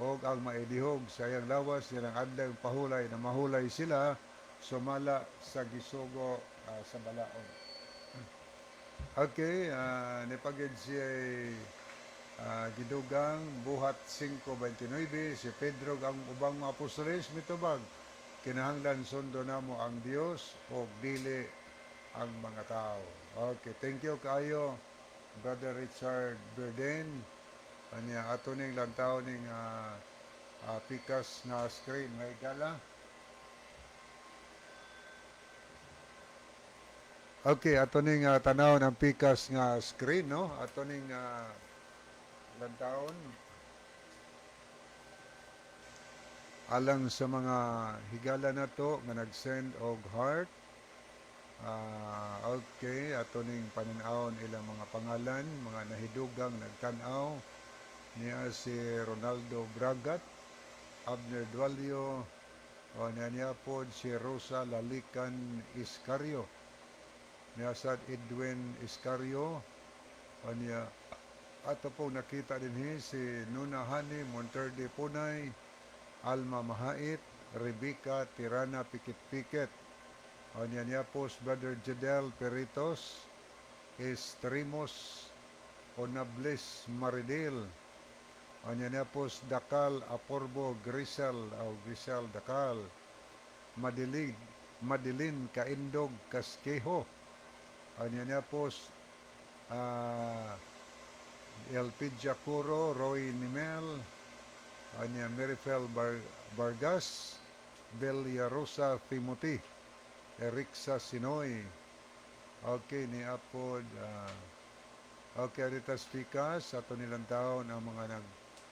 B: og ang maidihog sa iyang lawas nilang adlaw pahulay na mahulay sila sumala sa gisugo sa balaod. Okay, nipagid siya gidugang buhat 5:29 si Pedro ang ubang mga apostoles mitubag kinahanglan sundo namo ang Dios o dili ang mga tao. Okay, thank you kayo Brother Richard Burden. Anya ato ning lantaw ning pikas na screen may gala. Okay, ato ning tanaw ng pikas nga screen no. Ato ning lantawon alang sa mga higala na to nga nag-send og heart. Okay, ato ning panin-awon ilang mga pangalan, mga nahidugang nagtan-aw niya si Ronaldo Bragat, Abner Dualio, o niya po si Rosa Lalican Iscario, niya sad Edwin Iscario, o niya ato po nakita din si Nuna Hani Monterde Punay, Alma Mahait, Rebecca Tirana Pikit-Pikit, o niya po Brother Jedel Peritos, Estrimos Onables Maridil, o niya po Dakal Aporbo Grisel o Grisel Dakal, Madilin Kaindog Kaskeho, o niya po Elpidia Curo, Roy Nimel, anya Merifel Vargas, Belia Rosa Timothy, Eriksa Sinoy. Okay, ni Apod, okay, Aritas Pikas, ato nilang taon ang mga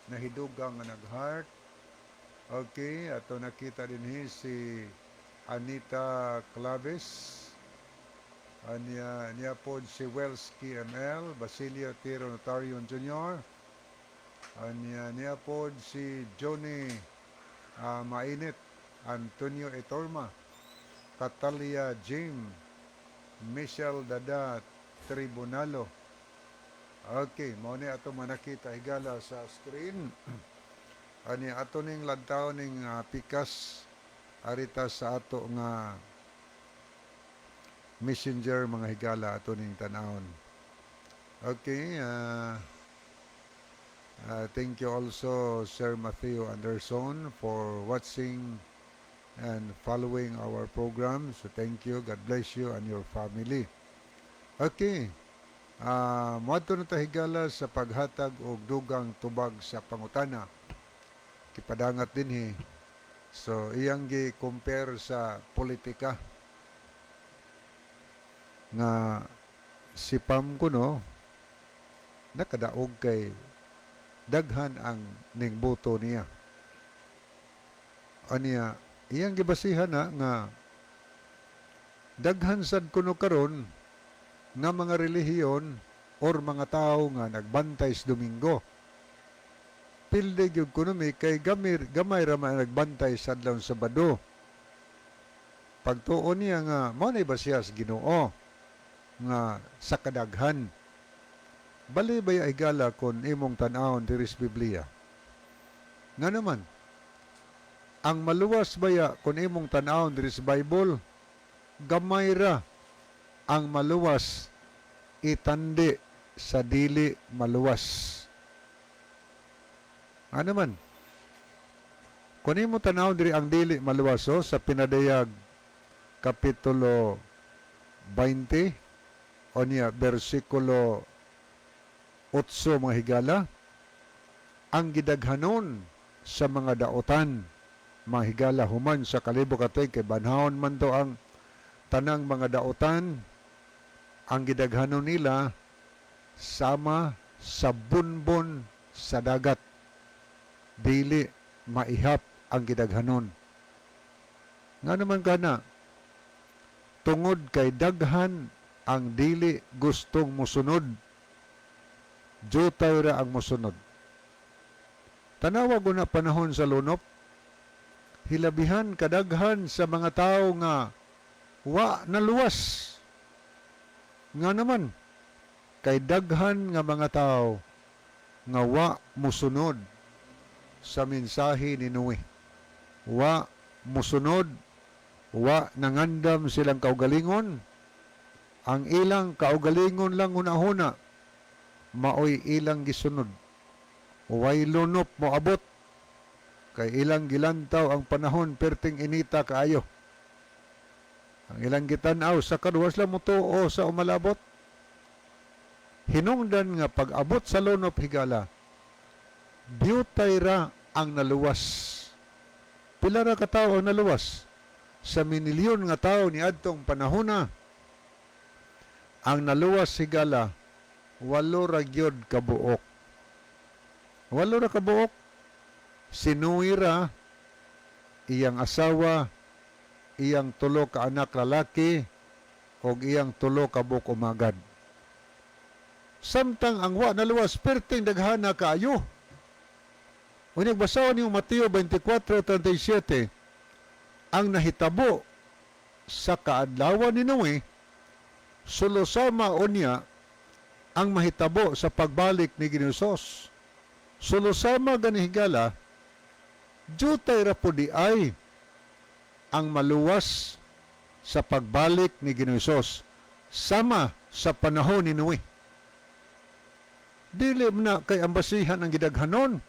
B: nahidugang nga nag-heart. Okay, ato nakita din si Anita Claves, niya po si Welsky ML, Basilio Tiro Notarion Jr., niya po si Johnny Mainit, Antonio Etorma, Catalia Jim, Michelle Dada Tribunalo. Okay, mao ni ato manakita higala sa screen. Ani ato ning lantaw ning pikas arita sa ato nga messenger mga higala ato ning tanawon. Okay, thank you also Sir Matthew Anderson for watching and following our program. So thank you. God bless you and your family. Okay. Moadto na ta higala sa paghatag og dugang tubag sa pangutana. Kipadangat dinhi. So iyang gi-compare sa politika nga si Pam kuno nakadaog kay daghan ang ning boto niya. Aniya, iyang gibasihan na nga daghan sad kuno karon nga mga relihiyon or mga tao nga nagbantay sa Domingo. Pilde gyud kuno mi kay gamay ra man nagbantay sa adlaw Sabado. Pagtuon niya nga mao nay basiya sa Ginoo nga sa kadaghan. Bali ba higala kon imong tan-awon diri sa Biblia? Nga naman, ang maluwas baya kung imong tan-awon diri sa Bible, gamay ra ang maluwas itandi sa dili maluwas. Ano man? Kung imong tan-awon diri ang dili maluwas sa Pinadayag Kapitulo 20 o niya versikulo 8 mga higala, ang gidaghanon sa mga daotan mga higala human sa kalibok atoy kay banhawon man to ang tanang mga daotan, ang gidaghanon nila sama sa bunbon sa dagat, dili maihap ang gidaghanon. Nga naman kana, tungod kay daghan ang dili gustong musunod, jutay ra ang musunod. Tanawag na panahon sa lunop, hilabihan kadaghan sa mga tao nga wa naluwas. Nga naman, kay daghan nga mga tao nga wa musunod sa mensahe ni Noe. Wa musunod, wa nangandam silang kaugalingon. Ang ilang kaugalingon lang hunahuna, maoy ilang gisunod. Way lunop mo abot, kay ilang gilantaw ang panahon perting inita kaayo. Ang ilang gitanaw sa kaduwas lang mo tuo sa umalabot. Hinungdan nga pag-abot sa lunop higala, biyutay ra ang naluwas. Pila ra ka tawo ang naluwas? Sa minilyon nga tawo ni adtong panahona, ang naluwas higala, 8 ra gyud kabuok. 8 ra kabuok. Sinuira, iyang asawa, iyang 3 ka anak lalaki, o iyang 3 ka buok umagad. Samtang ang wa naluwas, perting daghana kaayo. Unyag basawan niyo Mateo 24:37, ang nahitabo sa kaadlawan ni Noe, sulusama unya ang mahitabo sa pagbalik ni Ginoos. Sulusama gani higala, jutay ra po di ay ang maluwas sa pagbalik ni Ginoos sama sa panahon ni Noe. Dili na kay ambasihan ang gidaghanon.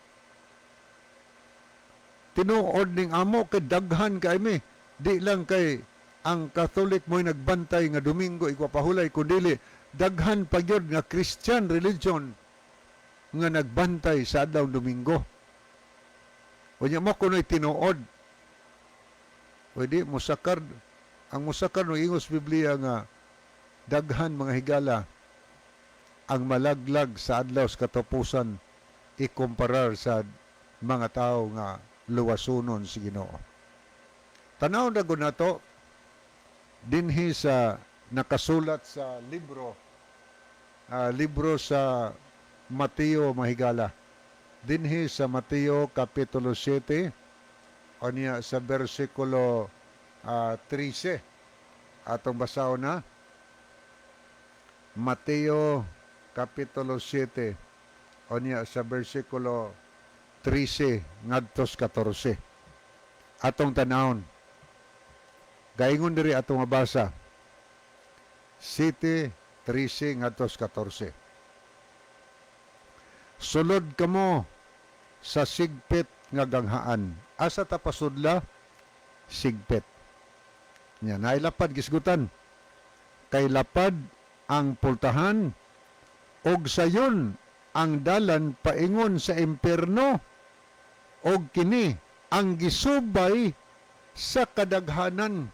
B: Tinuod ning amo kay daghan kay mi. Di lang kay ang Catholic mo'y nagbantay nga Domingo igwapahulay, kundi daghan pa gyud nga Christian religion nga nagbantay sa adlaw Domingo. Unya mo kuno'y tinuod. Pwede musakar, ang musakar no ingos Biblia nga daghan mga higala ang malaglag sa adlaw sa katapusan ikumparar sa mga tao nga luwasunon si Ginoo. Tanaw na nato dinhi sa nakasulat sa libro sa Mateo mahigala. Dinhi sa Mateo Kapitulo 7 o niya sa versikulo 13. Atong basaw na. Mateo Kapitulo 7 o niya sa versikulo 13 ngadtos 14. Atong tanawon. Gaingon diri ato nga basa. 7:13 ngadto sa 14. Sulod kamo sa sigpit nga ganghaan. Asa ta pasudla? Sigpit. Nya nailapad gisgutan. Kay lapad ang pultahan og sayon ang dalan paingon sa impierno og kini ang gisubay sa kadaghanan.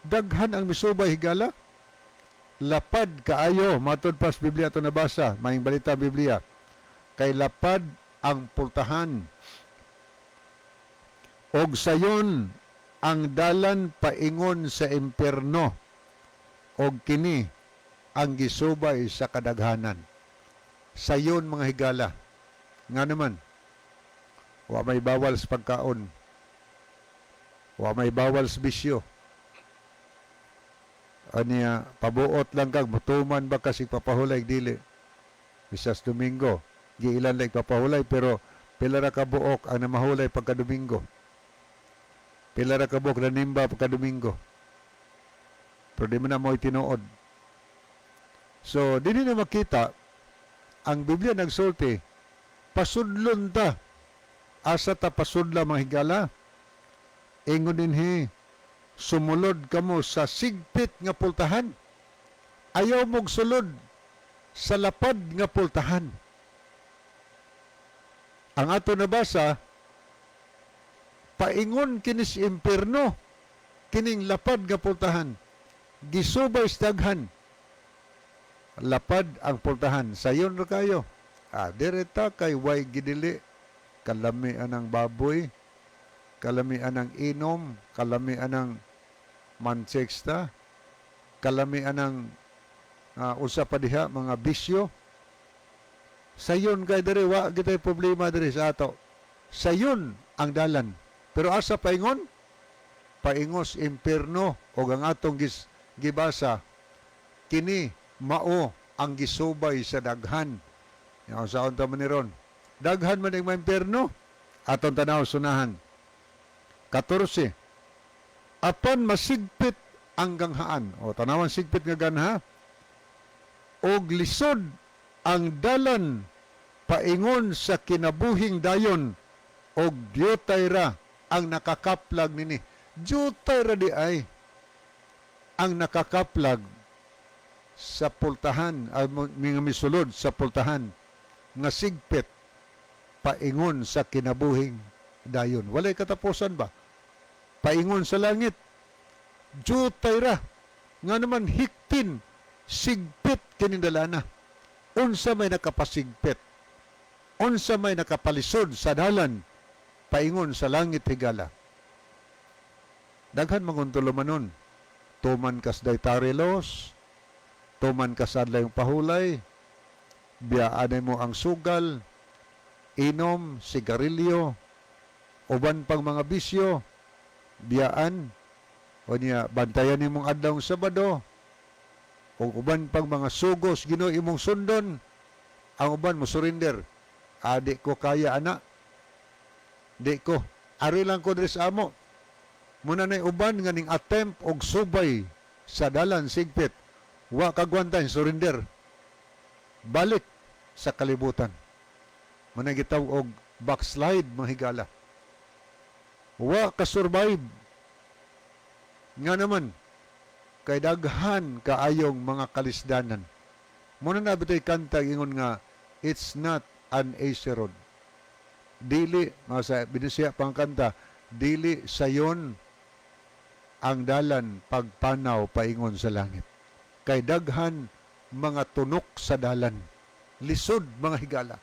B: Daghan ang misubay higala. Lapad kaayo matud pas Biblia to nabasa, maing balita Biblia. Kay lapad ang pultahan og sayon ang dalan paingon sa impierno og kini ang gisubay sa kadaghanan. Sayon mga higala. Nga naman, wa may bawal sa pagkaon. Wa may bawal sa bisyo. Aniya, pabuot lang kag mutuman ba kasi papahulay dili. Bisas Domingo, giilan lang papahulay pero pila ra ka buok ang namahulay pagka Domingo. Pila ra ka buok na nimba pagka Domingo. Pero di mo na mo tinuod. So, di na makita ang Biblia nagsulti, pasudlon ta. Asa ta pasudla mga higala. Ingon dinhi, sumulod kamo sa sigpit nga pultahan. Ayaw mong sulod sa lapad nga pultahan. Ang ato nabasa, paingon kinis impierno, kining lapad nga pultahan. Gisubay sa daghan. Lapad ang pultahan. Sayon ra kayo. Direta kay way gidili. Kalamian ng baboy, kalamian ng inom, kalamian ng manseksta, kalamian ng usa pa diha mga bisyo. Sayon kay diri wa gitay problema diri sa ato. Sayon ang dalan. Pero asa paingon? Paingos impierno o ang atong gibasa kini mao ang gisubay sa daghan. Yang saon ta man ni ron. Daghan man ang impierno atong tanaw sunahan. 14. Apan masigpit ang ganghaan. O tanawan sigpit nga ganha. Og lisod ang dalan paingon sa kinabuhing dayon og diyotay ra ang nakakaplag nini. Diyotay ra di ay ang nakakaplag sa pultahan, mga misulod sa pultahan nga sigpit paingon sa kinabuhing dayon. Walay katapusan ba? Paingon sa langit. Diyotay ra. Nga naman hiktin, sigpit kinindalana. Unsa may nakapasigpit. Unsa may nakapalisod sa dalan. Paingon sa langit higala. Daghan manguntulumanon. Tuman kas daytarelos. Tuman kas adlay yung pahulay. Biyaan mo ang sugal. Inom, sigarilyo, uban pang mga bisyo, biyaan, o niya, bantayan imong adlaw ng Sabado, o uban pang mga sugos, Ginoo imong sundon, ang uban mo surrender. Di ko kaya, anak. Di ko. Ari lang ko diri sa amo. Muna na uban nga ning attempt og subay sa dalan sigpit. Wa kagwantan, surrender. Balik sa kalibutan. Managitaw og backslide mga higala. Wa ka-survive. Nga naman, kay daghan kaayong mga kalisdanan. Muna na bitay kanta ingon nga, it's not an easy road. Dili, masa binisiya pang kanta, dili sayon ang dalan pagpanaw paingon sa langit. Kay daghan mga tunok sa dalan. Lisod mga higala.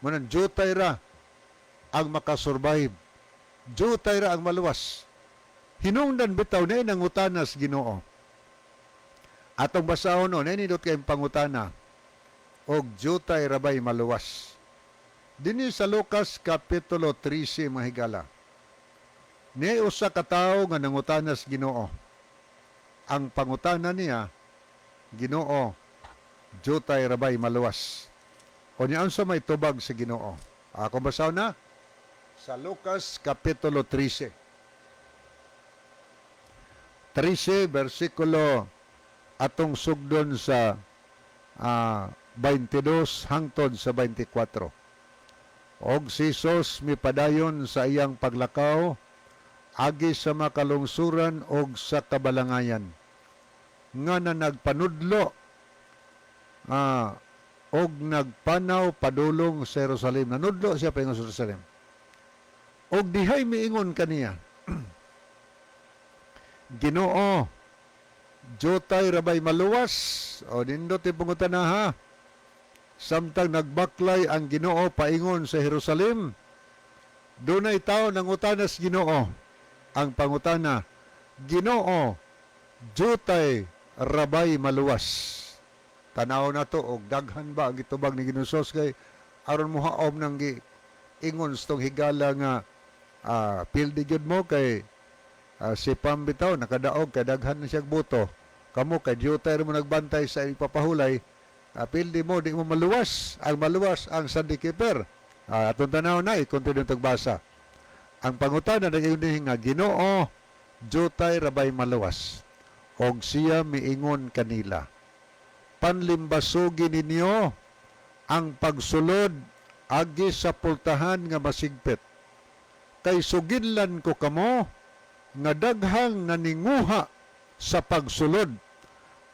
B: Manan jutay ra ang makasurvive. Jutay ra ang maluwas. Hinungdan bitaw na nangutanas Ginoo. Atong basahon no, nainindot kayong pangutana. Og jutay rabay maluwas. Dini sa Lucas Kapitulo 13 mga higala. Ni usa ka tawo nga nangutanas Ginoo. Ang pangutana niya, Ginoo, jutay rabay maluwas. O niya unsa may tubag sa Ginoo. Ako basaw na sa Lucas Kapitulo 13. 13 versikulo atong sugdon sa 22 hangtod sa 24. Og si Jesus mipadayon sa iyang paglakaw agi sa makalungsuran og sa kabalangayan nga na nagpanudlo og nagpanaw padulong sa Jerusalem. Nanudlo siya pa sa Jerusalem. Og dihay miingon kaniya, Ginoo, jotay rabay maluwas. O nindot ipungutan na ha. Samtang nagbaklay ang Ginoo paingon sa Jerusalem, dunay tao nang utanas Ginoo. Ang pangutana, Ginoo, jotay rabay maluwas. Tanaw na to, og daghan ba ang gitubag ni Ginusos kay aron mo haom nang ingon stong higala nga pildi gyud mo kay si Pambitaw nakadaog kay daghan na siyang buto. Kamo kay jotay mo nagbantay sa ipapahulay, pildi mo di mo maluwas. Ang maluwas ang sandikiper. Atong tanaw na i-continue tagbasa. Ang pangutana ng iyong nga Ginoo, jotay rabay maluwas. Og siya miingon kanila, panlimbasugi ninyo ang pagsulod agi sa pultahan nga masigpit. Kay suginlan ko kamo nga daghang naninguha sa pagsulod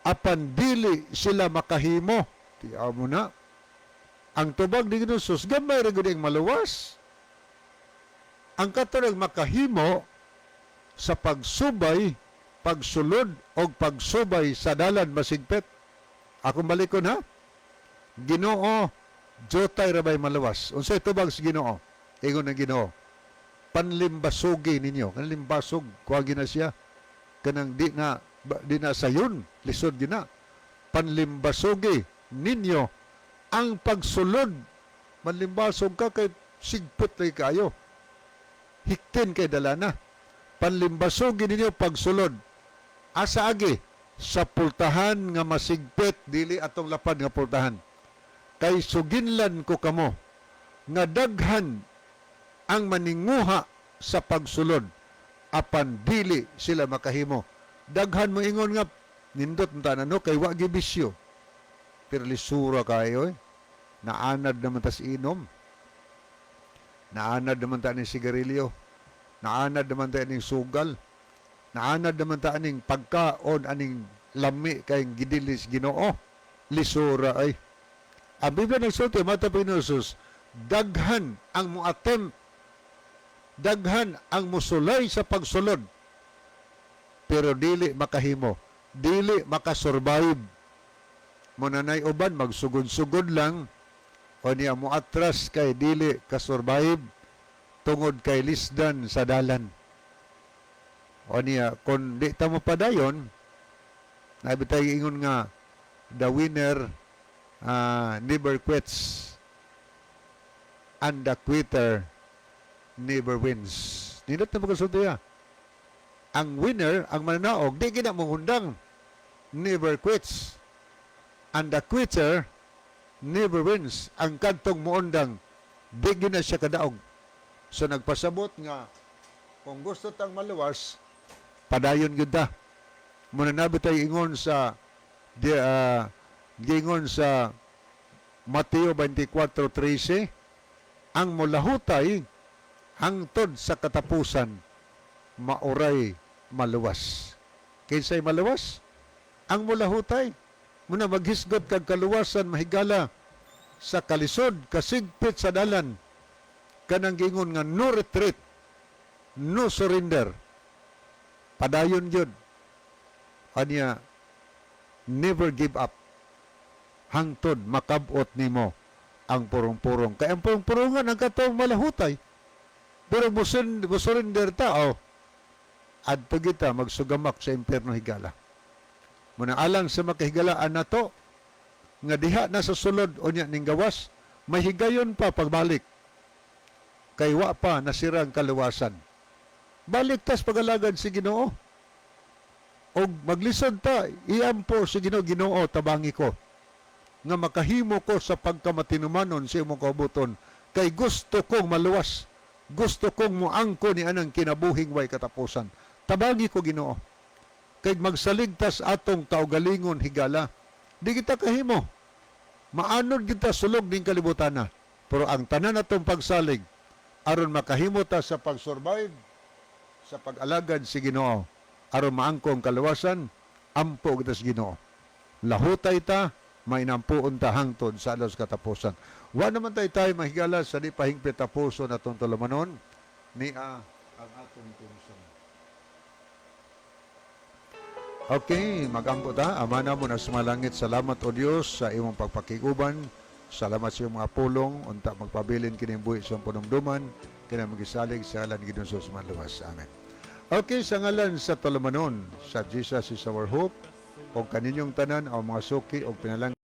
B: apan dili sila makahimo. Tiyaw mo na. Ang tubag ni Ginusos, gamay rin guding maluwas. Ang katarang makahimo sa pagsubay, pagsulod o pagsubay sa dalan masigpit. Akong balikon ha. Ginoo, jotay rabay maluwas. Unsay tubag sa Ginoo? Ingon ng Ginoo, panlimbasugi ninyo. Kanang limbasog, kuwagi na siya. Kanang di na sayon, lisod gina. Panlimbasugi ninyo ang pagsulod. Manlimbasog ka kay sigput lay kayo. Hiktin kay dalana. Panlimbasugi ninyo pagsulod. Asa agi? Sa pultahan nga masigpit, dili atong lapad nga pultahan. Kay suginlan ko kamo nga daghan ang maninguha sa pagsulod apan dili sila makahimo. Daghan mo ingon nga nindot mo tanano kay wa gibisyo. Pero lisura kayo naanad naman tas inom. Naanad naman ta ning sigarilyo. Naanad naman ta ning sugal. Naanad naman ta aning pagkaon aning lami kay gidilis Ginoo. Lisura ay. Ang Biblia nagsulti mata Pinosus, daghan ang muatem, daghan ang musulay sa pagsulod. Pero dili makahimo, dili makasurvive. Munanay uban magsugod-sugod lang o niya muatras kay dili kasurvive tungod kay lisdan sa dalan. O niya, kung di ta mo padayon, nabitay ingon nga, the winner never quits and the quitter never wins. Nindot na magkasunto ya. Ang winner, ang mananaog, di gina mong hundang, never quits. And the quitter never wins. Ang kantong muundang, di gina siya kadaog. So nagpasabot nga, kung gusto tang maluwas, padayon gyud ta. Muna nabitay ingon sa gingon sa Mateo 24:13, ang mulahutay hangtod sa katapusan mauray maluwas. Kinsay maluwas? Ang mulahutay. Muna maghisgot kag kaluwasan mahigala sa kalisod kasigpit sa dalan. Kanang gingon nga no retreat, no surrender. Padayon yun. Anya, never give up. Hangtod makabot nimo ang purong-purong. Kaya ang purong-purongan ang katong malahutay. Pero musurrender ta, adto kita magsugamak sa impyerno higala. Muna alang sa makahigalaan na to, nga diha na sa sulod o niya ning gawas, may higayon pa pagbalik. Kay wa pa nasirang kaluwasan. Balik tas pagalagad si Ginoo. O maglisod ta, iampo si Ginoo, Ginoo, tabangi ko. Nga makahimo ko sa pagkamatinumanon sa imong kaubuton. Kay gusto kong maluwas. Gusto kong muangko ni anang kinabuhing way katapusan. Tabangi ko Ginoo. kay magsaligtas atong kaugalingon higala. Di kita kahimo. Maanod kita sulog ning kalibutan na. Pero ang tanan atong pagsalig aron makahimo ta sa pag-survive sa pag-alagad si Ginoo aron maangkong kaluwasan ampo kita sa Ginoo. Lahutay ta mainampuon ta hangtod sa alos katapusan. Wa naman tayo mahigala sa di pahingpit tapuson atong tulumanon ni ang atong tunson. Okay, magampo ta. Amana mo na sumalangit. Salamat o Diyos sa imong pagpakiguban. Salamat sa iyong mga pulong. Unta magpabilin kining buhi sa panumduman. Kina magisalig sa ngalan Ginoong Hesus manluwas. Amen. Okay, sa ngalan sa tulumanon, sa Jesus is our hope, o kaninyong tanan, o mga suki, o pinalang